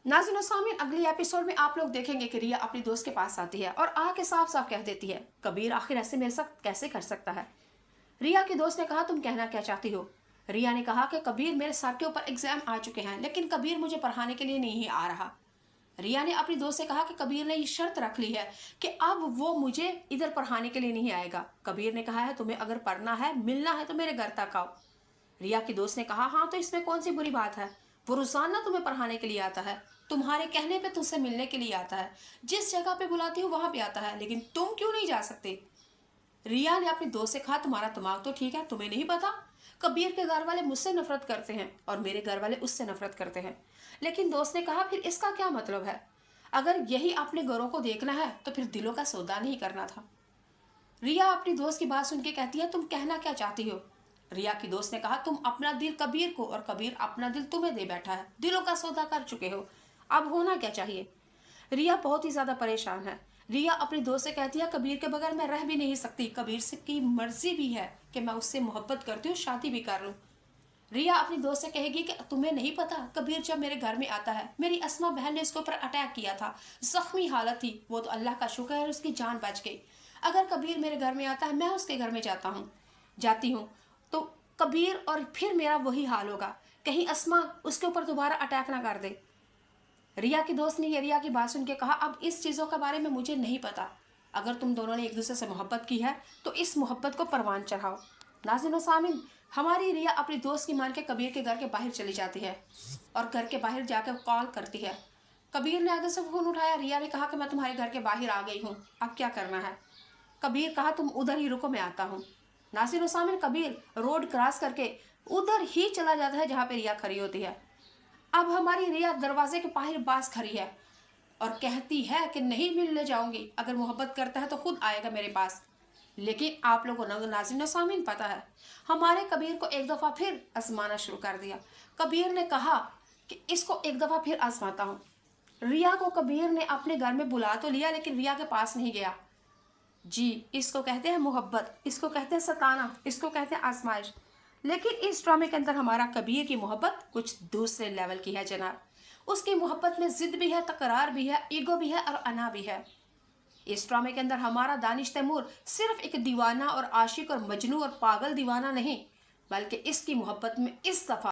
नाज़रीन और सामीन, अगले एपिसोड में आप लोग देखेंगे कि रिया अपनी दोस्त के पास आती है और आके साफ साफ कह देती है, कबीर आखिर ऐसे मेरे साथ कैसे कर सकता है। रिया की दोस्त ने कहा, तुम कहना क्या चाहती हो। रिया ने कहा कि कबीर, मेरे सर के ऊपर एग्जाम आ चुके हैं लेकिन कबीर मुझे पढ़ाने के लिए नहीं आ रहा। रिया ने अपनी दोस्त से कहा कि कबीर ने ये शर्त रख ली है कि अब वो मुझे इधर पढ़ाने के लिए नहीं आएगा। कबीर ने कहा है, तुम्हें अगर पढ़ना है, मिलना है तो मेरे घर तक आओ। रिया की दोस्त ने कहा, हाँ तो इसमें कौन सी बुरी बात है, वो रोजाना तुम्हें पढ़ाने के लिए आता है, तुम्हारे कहने पे तुझसे मिलने के लिए आता है, जिस जगह पे बुलाती हूँ वहां पे आता है, लेकिन तुम क्यों नहीं जा सकते। रिया ने अपनी दोस्त से कहा, तुम्हारा दिमाग तो ठीक है, तुम्हें नहीं पता कबीर के घर वाले मुझसे नफरत करते हैं और मेरे घर वाले उससे नफरत करते हैं। लेकिन दोस्त ने कहा, फिर इसका क्या मतलब है, अगर यही अपने घरों को देखना है तो फिर दिलों का सौदा नहीं करना था। रिया अपनी दोस्त की बात सुन के कहती है, तुम कहना क्या चाहती हो। रिया की दोस्त ने कहा, तुम अपना दिल कबीर को और कबीर अपना दिल तुम्हें दे बैठा है, दिलों का सौदा कर चुके हो, अब होना क्या चाहिए। रिया बहुत ही ज्यादा परेशान है। रिया अपनी दोस्त से कहती है, कबीर के बगैर मैं रह भी नहीं सकती, कबीर से की मर्जी भी है कि मैं उससे मोहब्बत करती हूँ, शादी भी कर लूँ। रिया अपनी दोस्त से कहेगी कि तुम्हें नहीं पता, कबीर जब मेरे घर में आता है, मेरी अस्मा बहन ने उसके ऊपर अटैक किया था, जख्मी हालत थी, वो तो अल्लाह का शुक्र है उसकी जान बच गई। अगर कबीर मेरे घर में आता है, मैं उसके घर में जाती हूँ तो कबीर और फिर मेरा वही हाल होगा, कहीं अस्मा उसके ऊपर दोबारा अटैक ना कर दे। रिया की दोस्त ने रिया की बात सुन के कहा, अब इस चीज़ों के बारे में मुझे नहीं पता, अगर तुम दोनों ने एक दूसरे से मोहब्बत की है तो इस मोहब्बत को परवान चढ़ाओ। नाज़रीन व सामीन, हमारी रिया अपनी दोस्त की मान के कबीर के घर के बाहर चली जाती है और घर के बाहर जाकर कॉल करती है। कबीर ने आगे से फ़ोन उठाया। रिया ने कहा कि मैं तुम्हारे घर के बाहर आ गई हूँ, अब क्या करना है। कबीर कहा, तुम उधर ही रुको, मैं आता हूँ। नाज़रीन व सामीन, कबीर रोड क्रॉस करके उधर ही चला जाता है जहाँ पे रिया खड़ी होती है। अब हमारी रिया दरवाजे के बाहर पास खड़ी है और कहती है कि नहीं मिलने जाऊंगी, अगर मोहब्बत करता है तो खुद आएगा मेरे पास। लेकिन आप लोगों को नाज़रीन सामीन पता है, हमारे कबीर को एक दफ़ा फिर आजमाना शुरू कर दिया। कबीर ने कहा कि इसको एक दफ़ा फिर आजमाता हूँ। रिया को कबीर ने अपने घर में बुला तो लिया लेकिन रिया के पास नहीं गया। जी, इसको कहते हैं मोहब्बत, इसको कहते हैं सताना, इसको कहते हैं आजमाइश। लेकिन इस ड्रामे के अंदर हमारा कबीर की मोहब्बत कुछ दूसरे लेवल की है जनाब। उसकी मोहब्बत में जिद भी है, तकरार भी है, ईगो भी है और अना भी है। इस ड्रामे के अंदर हमारा दानिश तैमूर सिर्फ एक दीवाना और आशिक और मजनू और पागल दीवाना नहीं, बल्कि इसकी मोहब्बत में इस दफा